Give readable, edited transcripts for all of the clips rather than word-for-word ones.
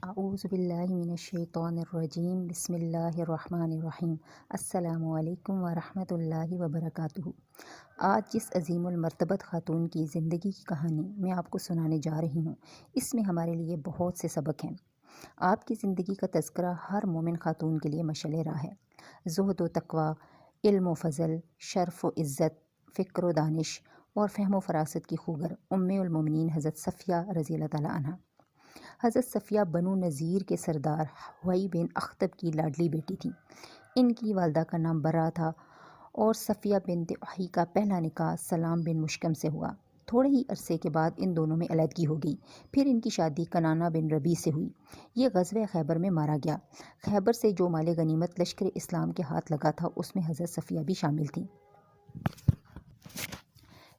اعوذ باللہ من الشیطان الرجیم بسم اللہ الرحمن الرحیم السلام علیکم ورحمۃ اللہ وبرکاتہ۔ آج جس عظیم المرتبت خاتون کی زندگی کی کہانی میں آپ کو سنانے جا رہی ہوں، اس میں ہمارے لیے بہت سے سبق ہیں۔ آپ کی زندگی کا تذکرہ ہر مومن خاتون کے لیے مشعل راہ ہے۔ زہد و تقوی، علم و فضل، شرف و عزت، فکر و دانش اور فہم و فراست کی خوگر ام المومنین حضرت صفیہ رضی اللہ تعالیٰ عنہ۔ حضرت صفیہ بنو نذیر کے سردار حوئی بن اخطب کی لاڈلی بیٹی تھیں۔ ان کی والدہ کا نام برا تھا اور صفیہ بنت حوئی کا پہلا نکاح سلام بن مشکم سے ہوا۔ تھوڑے ہی عرصے کے بعد ان دونوں میں علیحدگی ہو گئی۔ پھر ان کی شادی کنانہ بن ربیع سے ہوئی۔ یہ غزوہ خیبر میں مارا گیا۔ خیبر سے جو مال غنیمت لشکر اسلام کے ہاتھ لگا تھا اس میں حضرت صفیہ بھی شامل تھیں۔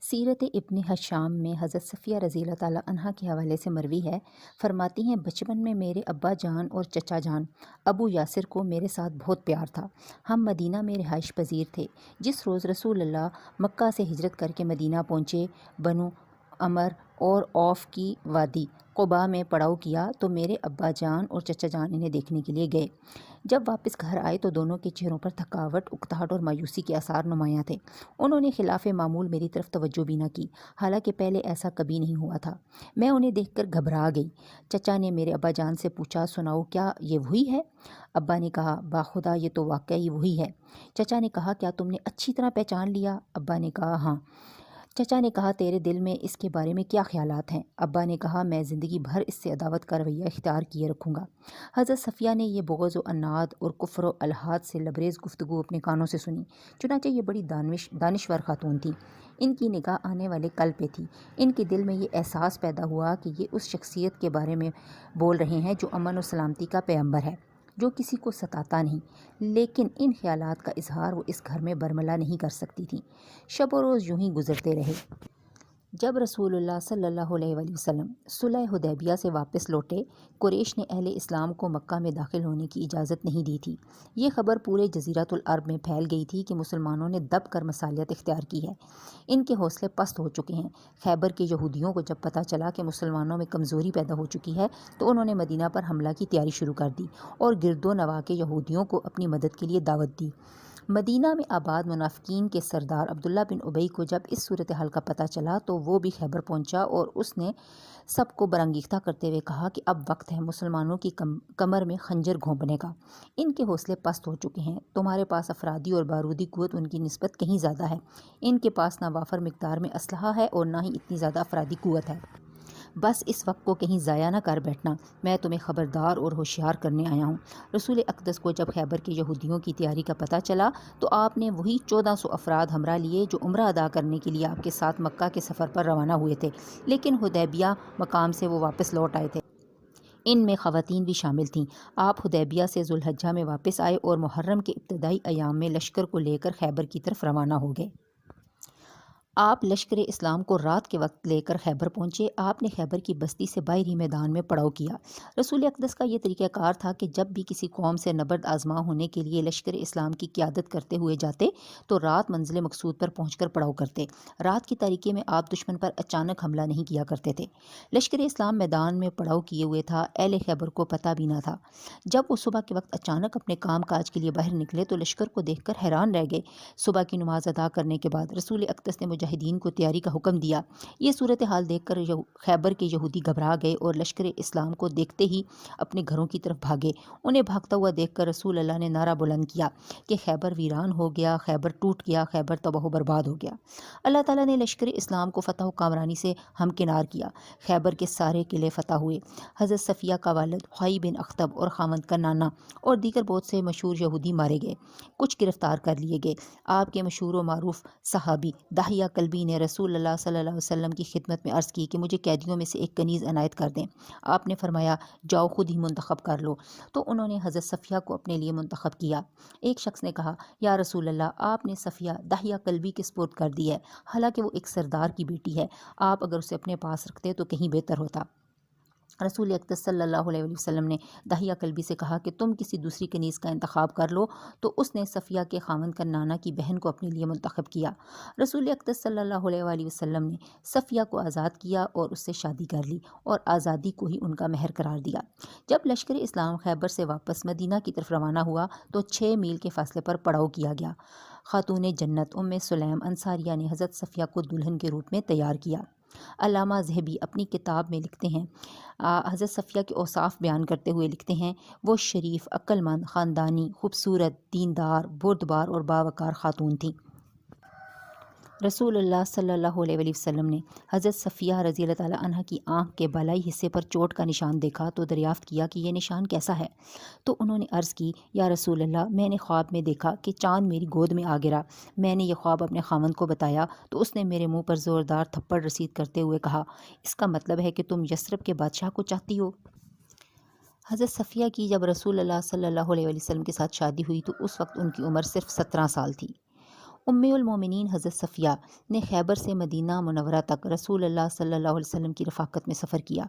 سیرت ابن ہشام میں حضرت صفیہ رضی اللہ تعالیٰ عنہ کے حوالے سے مروی ہے، فرماتی ہیں بچپن میں میرے ابا جان اور چچا جان ابو یاسر کو میرے ساتھ بہت پیار تھا۔ ہم مدینہ میں رہائش پذیر تھے۔ جس روز رسول اللہ مکہ سے ہجرت کر کے مدینہ پہنچے، بنو عمر اور اوف کی وادی قباء میں پڑاؤ کیا تو میرے ابا جان اور چچا جان انہیں دیکھنے کے لیے گئے۔ جب واپس گھر آئے تو دونوں کے چہروں پر تھکاوٹ، اکتاہٹ اور مایوسی کے آثار نمایاں تھے۔ انہوں نے خلاف معمول میری طرف توجہ بھی نہ کی، حالانکہ پہلے ایسا کبھی نہیں ہوا تھا۔ میں انہیں دیکھ کر گھبرا گئی۔ چچا نے میرے ابا جان سے پوچھا، سناؤ کیا یہ وہی ہے؟ ابا نے کہا، باخدا یہ تو واقعی وہی ہے۔ چچا نے کہا، کیا تم نے اچھی طرح پہچان لیا؟ ابا نے کہا، ہاں۔ چچا نے کہا، تیرے دل میں اس کے بارے میں کیا خیالات ہیں؟ ابا نے کہا، میں زندگی بھر اس سے عداوت کا رویہ اختیار کیے رکھوں گا۔ حضرت صفیہ نے یہ بغض و عناد اور کفر و الحاد سے لبریز گفتگو اپنے کانوں سے سنی۔ چنانچہ یہ بڑی دانشور خاتون تھی۔ ان کی نگاہ آنے والے کل پہ تھی۔ ان کے دل میں یہ احساس پیدا ہوا کہ یہ اس شخصیت کے بارے میں بول رہے ہیں جو امن و سلامتی کا پیغمبر ہے، جو کسی کو ستاتا نہیں، لیکن ان خیالات کا اظہار وہ اس گھر میں برملا نہیں کر سکتی تھیں۔ شب و روز یوں ہی گزرتے رہے۔ جب رسول اللہ صلی اللہ علیہ وآلہ وسلم صلح حدیبیہ سے واپس لوٹے، قریش نے اہل اسلام کو مکہ میں داخل ہونے کی اجازت نہیں دی تھی۔ یہ خبر پورے جزیرۃ العرب میں پھیل گئی تھی کہ مسلمانوں نے دب کر مصالحت اختیار کی ہے، ان کے حوصلے پست ہو چکے ہیں۔ خیبر کے یہودیوں کو جب پتہ چلا کہ مسلمانوں میں کمزوری پیدا ہو چکی ہے تو انہوں نے مدینہ پر حملہ کی تیاری شروع کر دی اور گرد و نواح کے یہودیوں کو اپنی مدد کے لیے دعوت دی۔ مدینہ میں آباد منافقین کے سردار عبداللہ بن ابی کو جب اس صورتحال کا پتہ چلا تو وہ بھی خیبر پہنچا اور اس نے سب کو برانگیختہ کرتے ہوئے کہا کہ اب وقت ہے مسلمانوں کی کمر میں خنجر گھونپنے کا۔ ان کے حوصلے پست ہو چکے ہیں۔ تمہارے پاس افرادی اور بارودی قوت ان کی نسبت کہیں زیادہ ہے۔ ان کے پاس نہ وافر مقدار میں اسلحہ ہے اور نہ ہی اتنی زیادہ افرادی قوت ہے۔ بس اس وقت کو کہیں ضائع نہ کر بیٹھنا، میں تمہیں خبردار اور ہوشیار کرنے آیا ہوں۔ رسول اقدس کو جب خیبر کے یہودیوں کی تیاری کا پتہ چلا تو آپ نے وہی 1400 افراد ہمراہ لیے جو عمرہ ادا کرنے کے لیے آپ کے ساتھ مکہ کے سفر پر روانہ ہوئے تھے، لیکن حدیبیہ مقام سے وہ واپس لوٹ آئے تھے۔ ان میں خواتین بھی شامل تھیں۔ آپ حدیبیہ سے ذوالحجہ میں واپس آئے اور محرم کے ابتدائی ایام میں لشکر کو لے کر خیبر کی طرف روانہ ہو گئے۔ آپ لشکر اسلام کو رات کے وقت لے کر خیبر پہنچے۔ آپ نے خیبر کی بستی سے باہری میدان میں پڑاؤ کیا۔ رسول اقدس کا یہ طریقہ کار تھا کہ جب بھی کسی قوم سے نبرد آزما ہونے کے لیے لشکر اسلام کی قیادت کرتے ہوئے جاتے تو رات منزل مقصود پر پہنچ کر پڑاؤ کرتے۔ رات کی تاریکی میں آپ دشمن پر اچانک حملہ نہیں کیا کرتے تھے۔ لشکر اسلام میدان میں پڑاؤ کیے ہوئے تھا، اہل خیبر کو پتہ بھی نہ تھا۔ جب وہ صبح کے وقت اچانک اپنے کام کاج کے لیے باہر نکلے تو لشکر کو دیکھ کر حیران رہ گئے۔ صبح کی نماز ادا کرنے کے بعد رسول اقدس نے مجاہدین کو تیاری کا حکم دیا۔ یہ صورتحال دیکھ کر خیبر کے یہودی گھبرا گئے اور لشکر اسلام کو دیکھتے ہی اپنے گھروں کی طرف بھاگے۔ انہیں بھاگتا ہوا دیکھ کر رسول اللہ نے نعرہ بلند کیا کہ خیبر ویران ہو گیا، خیبر ٹوٹ گیا، خیبر تباہ و برباد ہو گیا۔ اللہ تعالیٰ نے لشکر اسلام کو فتح و کامرانی سے ہمکنار کیا۔ خیبر کے سارے قلعے فتح ہوئے۔ حضرت صفیہ کا والد حوئی بن اخطب اور خاوند کنانہ اور دیگر بہت سے مشہور یہودی مارے گئے، کچھ گرفتار کر لیے گئے۔ آپ کے مشہور و معروف صحابی دحیہ کلبی نے رسول اللہ صلی اللہ علیہ وسلم کی خدمت میں عرض کی کہ مجھے قیدیوں میں سے ایک کنیز عنایت کر دیں۔ آپ نے فرمایا، جاؤ خود ہی منتخب کر لو۔ تو انہوں نے حضرت صفیہ کو اپنے لیے منتخب کیا۔ ایک شخص نے کہا، یا رسول اللہ، آپ نے صفیہ دحیہ کلبی کے سپرد کر دی ہے، حالانکہ وہ ایک سردار کی بیٹی ہے، آپ اگر اسے اپنے پاس رکھتے تو کہیں بہتر ہوتا۔ رسول اقدس صلی اللہ علیہ وسلم نے داہیہ کلبی سے کہا کہ تم کسی دوسری کنیز کا انتخاب کر لو، تو اس نے صفیہ کے خاوند کنعانہ کی بہن کو اپنے لیے منتخب کیا۔ رسول اقدس صلی اللہ علیہ وسلم نے صفیہ کو آزاد کیا اور اس سے شادی کر لی اور آزادی کو ہی ان کا مہر قرار دیا۔ جب لشکر اسلام خیبر سے واپس مدینہ کی طرف روانہ ہوا تو 6 میل کے فاصلے پر پڑاؤ کیا گیا۔ خاتون جنت سلیم انصاریہ نے حضرت صفیہ کو دلہن کے روپ میں تیار کیا۔ علامہ ذہبی اپنی کتاب میں لکھتے ہیں، حضرت صفیہ کے اوصاف بیان کرتے ہوئے لکھتے ہیں، وہ شریف، عقل مند، خاندانی، خوبصورت، دیندار، بردبار اور باوقار خاتون تھیں۔ رسول اللہ صلی اللہ علیہ وسلم نے حضرت صفیہ رضی اللہ تعالیٰ عنہ کی آنکھ کے بالائی حصے پر چوٹ کا نشان دیکھا تو دریافت کیا کہ یہ نشان کیسا ہے؟ تو انہوں نے عرض کی، یا رسول اللہ، میں نے خواب میں دیکھا کہ چاند میری گود میں آ گرا۔ میں نے یہ خواب اپنے خاوند کو بتایا تو اس نے میرے منہ پر زوردار تھپڑ رسید کرتے ہوئے کہا، اس کا مطلب ہے کہ تم یثرب کے بادشاہ کو چاہتی ہو۔ حضرت صفیہ کی جب رسول اللہ صلی اللہ علیہ وسلم کے ساتھ شادی ہوئی تو اس وقت ان کی عمر صرف 17 سال تھی۔ ام المومنین حضرت صفیہ نے خیبر سے مدینہ منورہ تک رسول اللہ صلی اللہ علیہ وسلم کی رفاقت میں سفر کیا۔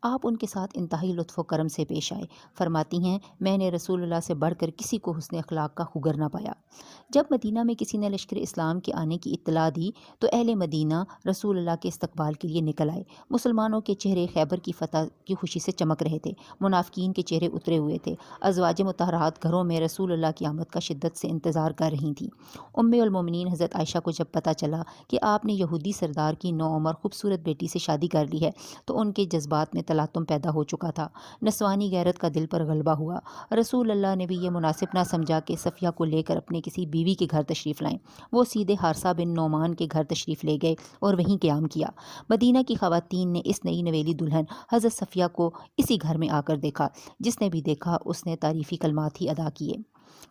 آپ ان کے ساتھ انتہائی لطف و کرم سے پیش آئے۔ فرماتی ہیں، میں نے رسول اللہ سے بڑھ کر کسی کو حسن اخلاق کا خوگر نہ پایا۔ جب مدینہ میں کسی نے لشکر اسلام کے آنے کی اطلاع دی تو اہل مدینہ رسول اللہ کے استقبال کے لیے نکل آئے۔ مسلمانوں کے چہرے خیبر کی فتح کی خوشی سے چمک رہے تھے، منافقین کے چہرے اترے ہوئے تھے۔ ازواج مطہرات گھروں میں رسول اللہ کی آمد کا شدت سے انتظار کر رہی تھیں۔ ام المومنین حضرت عائشہ کو جب پتہ چلا کہ آپ نے یہودی سردار کی نوعمر خوبصورت بیٹی سے شادی کر لی ہے تو ان کے جذبات میں تلاطم پیدا ہو چکا تھا۔ نسوانی غیرت کا دل پر غلبہ ہوا۔ رسول اللہ نے بھی یہ مناسب نہ سمجھا کہ صفیہ کو لے کر اپنے کسی بیوی کے گھر تشریف لائیں۔ وہ سیدھے حارثہ بن نعمان کے گھر تشریف لے گئے اور وہیں قیام کیا۔ مدینہ کی خواتین نے اس نئی نویلی دلہن حضرت صفیہ کو اسی گھر میں آ کر دیکھا۔ جس نے بھی دیکھا اس نے تعریفی کلمات ہی ادا کیے۔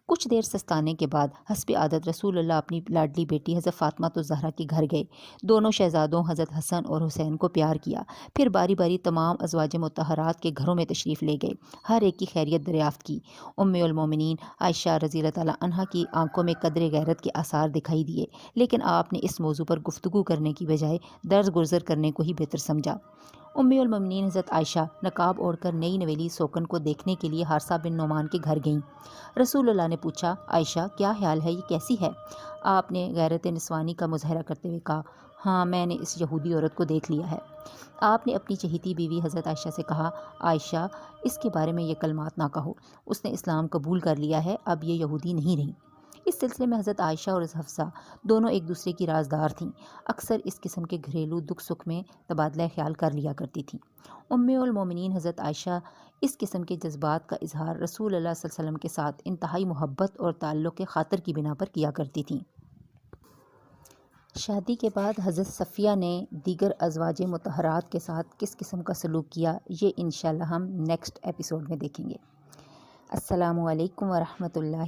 کچھ دیر سستانے کے بعد حسب عادت رسول اللہ اپنی لاڈلی بیٹی حضرت فاطمہ الزہرا کے گھر گئے۔ دونوں شہزادوں حضرت حسن اور حسین کو پیار کیا۔ پھر باری باری تمام ازواج مطہرات کے گھروں میں تشریف لے گئے، ہر ایک کی خیریت دریافت کی۔ ام المومنین عائشہ رضی اللہ تعالیٰ عنہا کی آنکھوں میں قدر غیرت کے آثار دکھائی دیے، لیکن آپ نے اس موضوع پر گفتگو کرنے کی بجائے درز گزر کرنے کو ہی بہتر سمجھا۔ ام المومنین حضرت عائشہ نقاب اوڑھ کر نئی نویلی سوکن کو دیکھنے کے لیے حارثہ بن نعمان کے گھر گئیں۔ رسول اللہ نے پوچھا، عائشہ کیا خیال ہے، یہ کیسی ہے؟ آپ نے غیرت نسوانی کا مظاہرہ کرتے ہوئے کہا، ہاں میں نے اس یہودی عورت کو دیکھ لیا ہے۔ آپ نے اپنی چہیتی بیوی حضرت عائشہ سے کہا، عائشہ اس کے بارے میں یہ کلمات نہ کہو، اس نے اسلام قبول کر لیا ہے، اب یہ یہودی نہیں رہی۔ اس سلسلے میں حضرت عائشہ اور حفصہ دونوں ایک دوسرے کی رازدار تھیں، اکثر اس قسم کے گھریلو دکھ سکھ میں تبادلہ خیال کر لیا کرتی تھیں۔ ام المومنین حضرت عائشہ اس قسم کے جذبات کا اظہار رسول اللہ صلی اللہ علیہ وسلم کے ساتھ انتہائی محبت اور تعلق کے خاطر کی بنا پر کیا کرتی تھیں۔ شادی کے بعد حضرت صفیہ نے دیگر ازواج مطہرات کے ساتھ کس قسم کا سلوک کیا، یہ انشاءاللہ ہم نیکسٹ ایپیسوڈ میں دیکھیں گے۔ السلام علیکم ورحمۃ اللہ